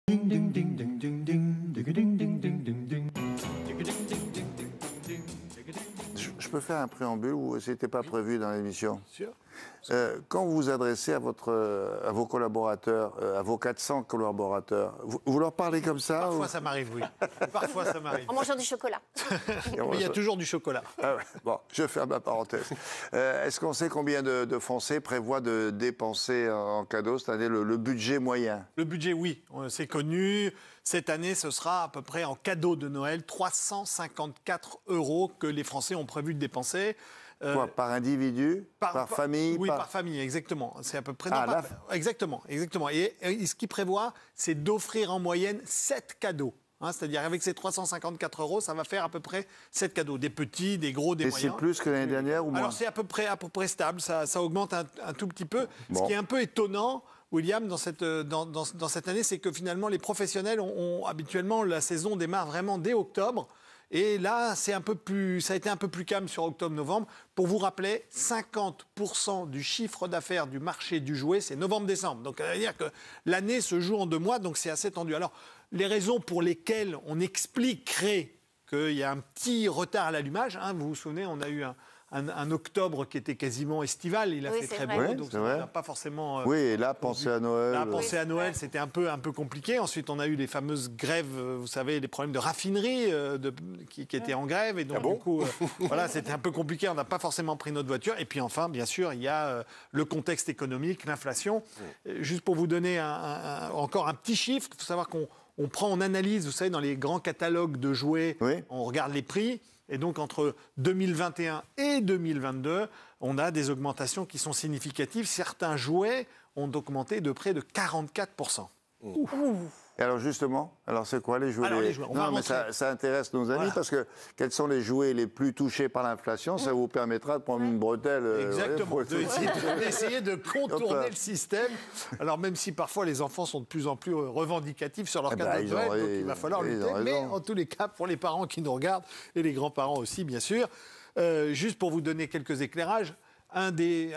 Je peux faire un préambule ou c'était pas prévu dans l'émission? Sûr. Quand vous vous adressez à vos collaborateurs, à vos 400 collaborateurs, vous leur parlez comme ça? Parfois ça m'arrive, oui. Parfois ça m'arrive. En mangeant du chocolat. Mais il y a toujours du chocolat. Ah ouais. Bon, je ferme ma parenthèse. Est-ce qu'on sait combien de Français prévoient de dépenser en cadeau, c'est-à-dire le budget moyen? Le budget, oui, c'est connu. Cette année, ce sera à peu près en cadeau de Noël 354 € que les Français ont prévu de dépenser. Quoi, par individu, par famille? Oui, par famille, exactement. C'est à peu près... Ah, exactement. Et ce qu'ils prévoient, c'est d'offrir en moyenne 7 cadeaux. C'est-à-dire avec ces 354 €, ça va faire à peu près 7 cadeaux. Des petits, des gros, des moyens. Et c'est plus que l'année dernière ou moins? Alors c'est à peu près stable, ça augmente un tout petit peu. Bon. Ce qui est un peu étonnant, William, dans cette année, c'est que finalement les professionnels ont habituellement, la saison démarre vraiment dès octobre. Et là, ça a été un peu plus calme sur octobre-novembre. Pour vous rappeler, 50% du chiffre d'affaires du marché du jouet, c'est novembre-décembre. Donc, ça veut dire que l'année se joue en 2 mois, donc c'est assez tendu. Alors, les raisons pour lesquelles on expliquerait qu'il y a un petit retard à l'allumage, vous vous souvenez, on a eu un octobre qui était quasiment estival, il a fait très beau, donc ça n'a pas forcément... oui, et là, penser à Noël... Là, penser à Noël, c'était un peu compliqué. Ensuite, on a eu les fameuses grèves, vous savez, les problèmes de raffinerie qui étaient en grève. Et donc, du coup, voilà, c'était un peu compliqué. On n'a pas forcément pris notre voiture. Et puis, enfin, bien sûr, il y a le contexte économique, l'inflation. Juste pour vous donner encore un petit chiffre, il faut savoir qu'on prend en analyse, vous savez, dans les grands catalogues de jouets, on regarde les prix. Et donc, entre 2021 et 2022, on a des augmentations qui sont significatives. Certains jouets ont augmenté de près de 44%. Et alors justement, c'est quoi les jouets? Alors, les jouets, non, mais ça intéresse nos amis parce que quels sont les jouets les plus touchés par l'inflation? Ça vous permettra de prendre une bretelle. Exactement, d'essayer de contourner le système. Alors même si parfois les enfants sont de plus en plus revendicatifs sur leur cadeau de Noël, donc il va falloir lutter. Mais en tous les cas, pour les parents qui nous regardent, et les grands-parents aussi, bien sûr, juste pour vous donner quelques éclairages, un des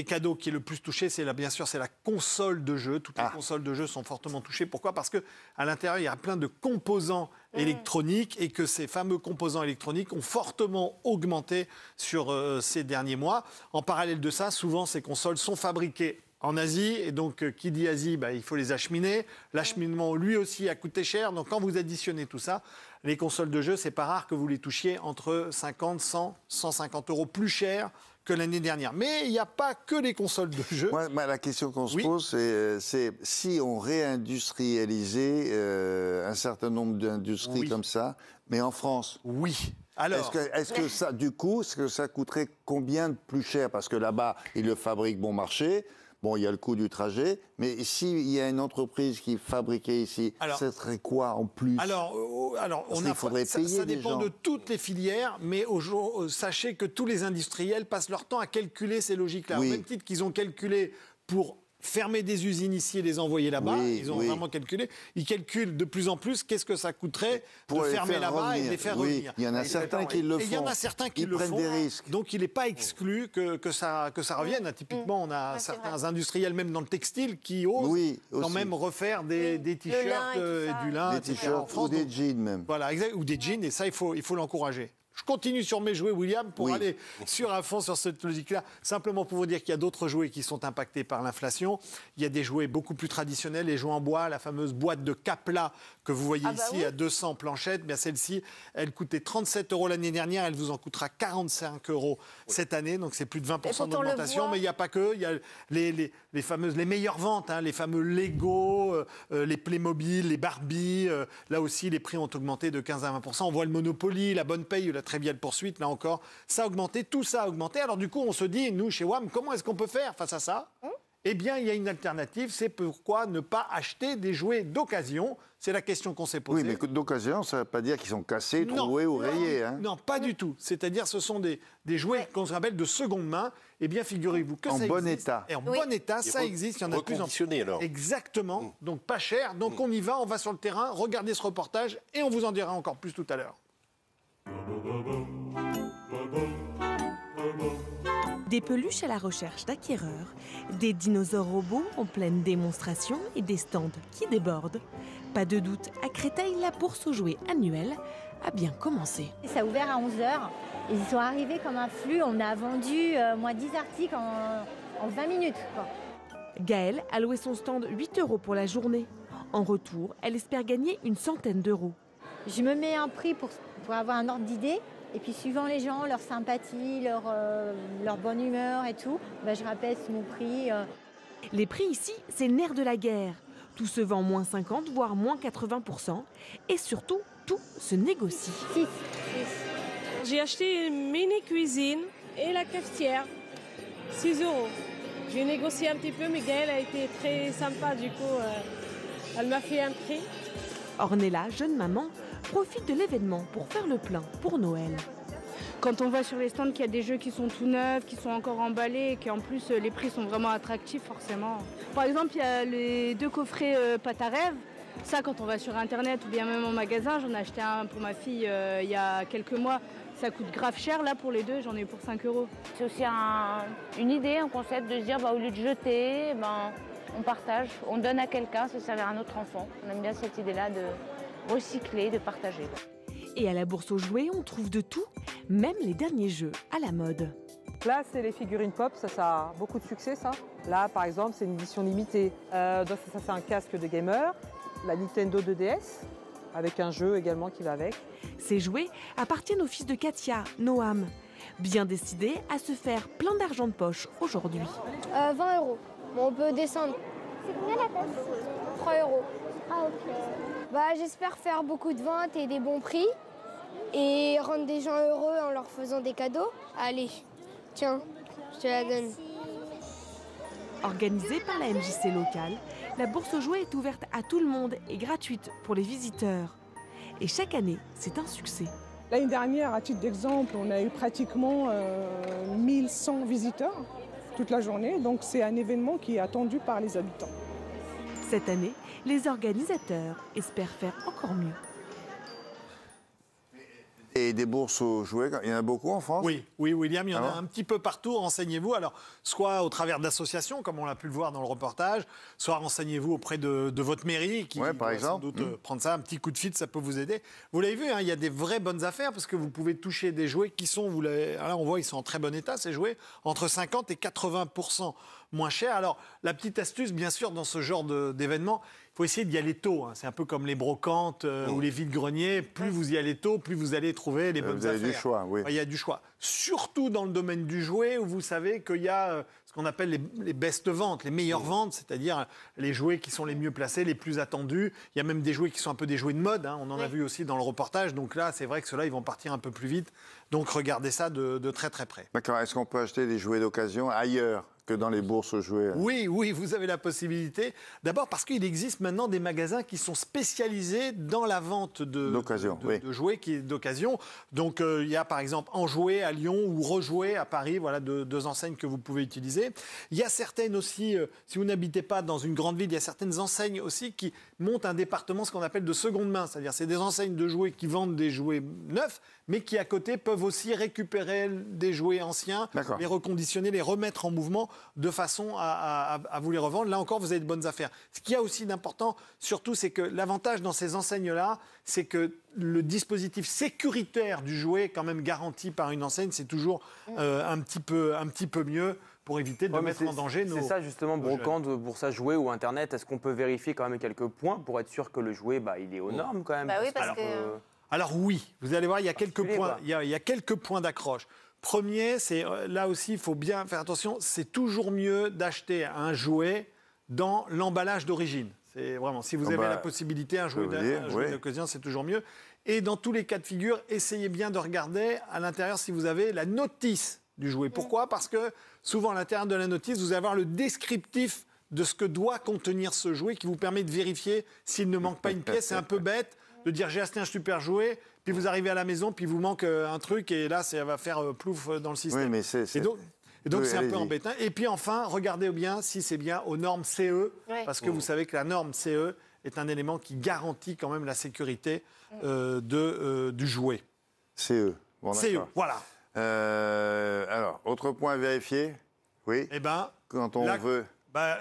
cadeaux qui est le plus touché, bien sûr, c'est la console de jeu. Toutes les consoles de jeu sont fortement touchées. Pourquoi? Parce qu'à l'intérieur, il y a plein de composants électroniques et que ces fameux composants électroniques ont fortement augmenté sur ces derniers mois. En parallèle de ça, souvent, ces consoles sont fabriquées en Asie, et donc qui dit Asie, il faut les acheminer. L'acheminement, lui aussi, a coûté cher. Donc quand vous additionnez tout ça, les consoles de jeu, c'est pas rare que vous les touchiez entre 50, 100, 150 € plus cher que l'année dernière. Mais il n'y a pas que les consoles de jeu. La question qu'on se pose, c'est si on réindustrialisait un certain nombre d'industries comme ça, mais en France. Oui. Alors, est-ce que ça, du coup, ça coûterait combien de plus cher? Parce que là-bas, ils le fabriquent bon marché. Bon, il y a le coût du trajet, mais s'il y a une entreprise qui fabriquait ici, ça serait quoi en plus? Ça dépend de toutes les filières, mais sachez que tous les industriels passent leur temps à calculer ces logiques-là. Au même titre qu'ils ont calculé pour fermer des usines ici et les envoyer là-bas, ils ont vraiment calculé. Ils calculent de plus en plus qu'est-ce que ça coûterait de fermer là-bas et de les faire revenir. Il y en a certains qui le font. Il y en a certains qui le font. Ils prennent des risques. Donc il n'est pas exclu que ça revienne. Typiquement, on a certains industriels, même dans le textile, qui osent quand même refaire des t-shirts, du lin, des t-shirts ou des jeans même. Voilà, exact, ou des jeans, et ça, il faut l'encourager. Je continue sur mes jouets, William, pour aller à fond sur cette logique-là. Simplement pour vous dire qu'il y a d'autres jouets qui sont impactés par l'inflation. Il y a des jouets beaucoup plus traditionnels, les jouets en bois, la fameuse boîte de Capla que vous voyez ici à 200 planchettes. Bien, celle-ci, elle coûtait 37 € l'année dernière, elle vous en coûtera 45 € cette année, donc c'est plus de 20% d'augmentation. Mais il n'y a pas que, il y a les meilleures ventes, les fameux Lego, les Playmobil, les Barbie. Là aussi, les prix ont augmenté de 15 à 20%. On voit le Monopoly, la Bonne Paye, la Trivial Poursuite, là encore, ça a augmenté, tout ça a augmenté. Alors du coup, on se dit, nous, chez WAM, comment est-ce qu'on peut faire face à ça? Eh bien, il y a une alternative, c'est pourquoi ne pas acheter des jouets d'occasion? C'est la question qu'on s'est posée. Oui, mais d'occasion, ça ne veut pas dire qu'ils sont cassés, troués ou rayés. Non, pas du tout. C'est-à-dire, ce sont des jouets qu'on appelle de seconde main. Eh bien, figurez-vous que ça existe. En bon état. Et en bon état, ça existe. Il y en a de plus en plus. Alors. Exactement. Donc, pas cher. Donc, on y va, on va sur le terrain, regardez ce reportage et on vous en dira encore plus tout à l'heure. Des peluches à la recherche d'acquéreurs, des dinosaures robots en pleine démonstration et des stands qui débordent. Pas de doute, à Créteil, la bourse aux jouets annuelle a bien commencé. Ça a ouvert à 11h. Ils sont arrivés comme un flux. On a vendu moins 10 articles en 20 minutes. Quoi. Gaëlle a loué son stand 8 € pour la journée. En retour, elle espère gagner une centaine d'euros. Je me mets un prix pour avoir un ordre d'idée. Et puis suivant les gens, leur sympathie, leur bonne humeur et tout, je rappelle mon prix. Les prix ici, c'est le nerf de la guerre. Tout se vend moins 50, voire moins 80%. Et surtout, tout se négocie. 6. J'ai acheté une mini cuisine et la cafetière, 6 €. J'ai négocié un petit peu, mais Gaëlle a été très sympa, du coup, elle m'a fait un prix. Ornella, jeune maman, profite de l'événement pour faire le plein pour Noël. Quand on voit sur les stands qu'il y a des jeux qui sont tout neufs, qui sont encore emballés et qu'en plus les prix sont vraiment attractifs forcément. Par exemple, il y a les 2 coffrets pâte à rêve. Ça, quand on va sur internet ou bien même en magasin, j'en ai acheté un pour ma fille il y a quelques mois. Ça coûte grave cher, là pour les 2, j'en ai eu pour 5 €. C'est aussi une idée, un concept de se dire au lieu de jeter, on partage, on donne à quelqu'un, ça sert à un autre enfant. On aime bien cette idée-là de recycler, de partager. Et à la bourse aux jouets, on trouve de tout, même les derniers jeux à la mode. Là, c'est les figurines pop, ça a beaucoup de succès, ça. Là, par exemple, c'est une édition limitée. Ça, c'est un casque de gamer, la Nintendo 2DS, avec un jeu également qui va avec. Ces jouets appartiennent au fils de Katia, Noam, bien décidé à se faire plein d'argent de poche aujourd'hui. 20 €. Bon, on peut descendre. C'est combien la tasse? 3 €. Ah ok. J'espère faire beaucoup de ventes et des bons prix et rendre des gens heureux en leur faisant des cadeaux. Allez, tiens, je te la donne. Organisée par la MJC locale, la bourse aux jouets est ouverte à tout le monde et gratuite pour les visiteurs. Et chaque année, c'est un succès. L'année dernière, à titre d'exemple, on a eu pratiquement 1100 visiteurs toute la journée. Donc c'est un événement qui est attendu par les habitants. Cette année, les organisateurs espèrent faire encore mieux. Et des bourses aux jouets, il y en a beaucoup en France? Oui, William, il y en a un petit peu partout. Renseignez-vous. Alors, soit au travers d'associations, comme on l'a pu le voir dans le reportage, soit renseignez-vous auprès de votre mairie, qui par exemple, sans doute prendre ça, un petit coup de fil, ça peut vous aider. Vous l'avez vu, il y a des vraies bonnes affaires, parce que vous pouvez toucher des jouets qui sont, là on voit, ils sont en très bon état, ces jouets, entre 50 et 80% moins chers. Alors, la petite astuce, bien sûr, dans ce genre d'événement, il faut essayer d'y aller tôt. C'est un peu comme les brocantes ou les vides-greniers. Plus vous y allez tôt, plus vous allez trouver les bonnes affaires. Vous avez du choix, oui. Il y a du choix. Surtout dans le domaine du jouet, où vous savez qu'il y a ce qu'on appelle les best ventes, les meilleures ventes, c'est-à-dire les jouets qui sont les mieux placés, les plus attendus. Il y a même des jouets qui sont un peu des jouets de mode. On en a vu aussi dans le reportage. Donc là, c'est vrai que ceux-là, ils vont partir un peu plus vite. Donc regardez ça de très très près. D'accord. Est-ce qu'on peut acheter des jouets d'occasion ailleurs que dans les bourses aux jouets? Oui, vous avez la possibilité. D'abord parce qu'il existe maintenant des magasins qui sont spécialisés dans la vente de jouets d'occasion. Donc il y a par exemple Enjoué à Lyon ou Rejoué à Paris, voilà deux enseignes que vous pouvez utiliser. Il y a certaines aussi, si vous n'habitez pas dans une grande ville, il y a certaines enseignes aussi qui montent un département, ce qu'on appelle de seconde main. C'est-à-dire c'est des enseignes de jouets qui vendent des jouets neufs, mais qui à côté peuvent aussi récupérer des jouets anciens, les reconditionner, les remettre en mouvement de façon à vous les revendre. Là encore, vous avez de bonnes affaires. Ce qu'il y a aussi d'important, surtout, c'est que l'avantage dans ces enseignes-là, c'est que le dispositif sécuritaire du jouet est quand même garanti par une enseigne. C'est toujours un petit peu mieux pour éviter de mettre en danger nos... C'est ça justement, brocante, pour ça, jouet ou Internet, est-ce qu'on peut vérifier quand même quelques points pour être sûr que le jouet, il est aux normes quand même? Oui, parce que... Alors oui, vous allez voir, il y a quelques points, il y a quelques points d'accroche. Premier, c'est là aussi, il faut bien faire attention, c'est toujours mieux d'acheter un jouet dans l'emballage d'origine. C'est vraiment, si vous avez la possibilité, un jouet d'occasion, c'est toujours mieux. Et dans tous les cas de figure, essayez bien de regarder à l'intérieur si vous avez la notice du jouet. Pourquoi? Parce que souvent à l'intérieur de la notice, vous allez avoir le descriptif de ce que doit contenir ce jouet qui vous permet de vérifier s'il ne manque pas une pièce. C'est un peu bête de dire j'ai acheté un super jouet, puis vous arrivez à la maison, puis vous manque un truc, et là, ça va faire plouf dans le système. Oui, mais et donc c'est un peu embêtant. Et puis enfin, regardez bien si c'est bien aux normes CE, parce que vous savez que la norme CE est un élément qui garantit quand même la sécurité du jouet. CE, CE, voilà. Alors, autre point à vérifier. Oui. Eh ben, quand on veut.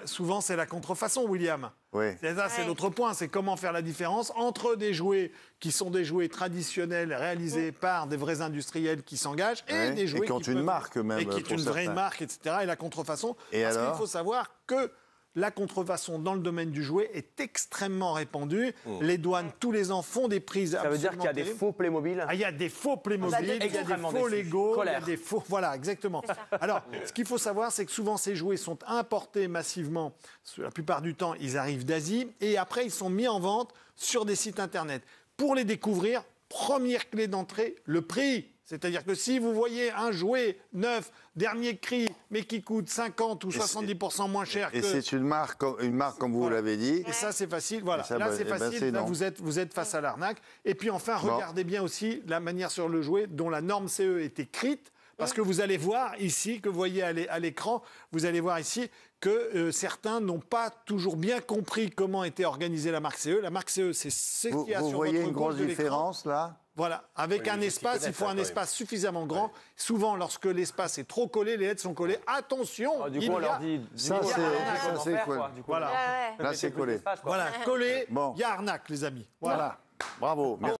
Souvent, c'est la contrefaçon, William. Oui. C'est ça, c'est l'autre point. C'est comment faire la différence entre des jouets qui sont des jouets traditionnels réalisés par des vrais industriels qui s'engagent et des jouets qui ont une marque même. Et qui est une vraie marque, etc. Et la contrefaçon. Parce qu'il faut savoir que la contrefaçon dans le domaine du jouet est extrêmement répandue. Les douanes, tous les ans, font des prises absolument terribles. Ça veut dire qu'il y a des faux Playmobil. Il y a des faux Playmobil, il y a des faux Lego, il y a des faux... Voilà, exactement. Alors, ce qu'il faut savoir, c'est que souvent, ces jouets sont importés massivement. La plupart du temps, ils arrivent d'Asie. Et après, ils sont mis en vente sur des sites Internet. Pour les découvrir, première clé d'entrée, le prix. C'est-à-dire que si vous voyez un jouet neuf, dernier cri, mais qui coûte 50 ou 70% moins cher que... Et c'est une marque comme vous l'avez dit. Et ça, c'est facile. Voilà. Là, c'est facile. Là, vous êtes face à l'arnaque. Et puis, enfin, regardez bien aussi la manière sur le jouet dont la norme CE est écrite. Parce que vous allez voir ici, que vous voyez à l'écran, vous allez voir ici que certains n'ont pas toujours bien compris comment était organisée la marque CE. La marque CE, c'est ce qu'il y a sur votre gauche de l'écran. Vous voyez une grosse différence, là ? Voilà, avec un espace, il faut un espace suffisamment grand. Souvent, lorsque l'espace est trop collé, les LED sont collés. Attention, du coup, on leur dit... Ça, c'est quoi ? Voilà. Là, c'est collé. Voilà, collé, il y a arnaque, les amis. Voilà. Bravo. Merci.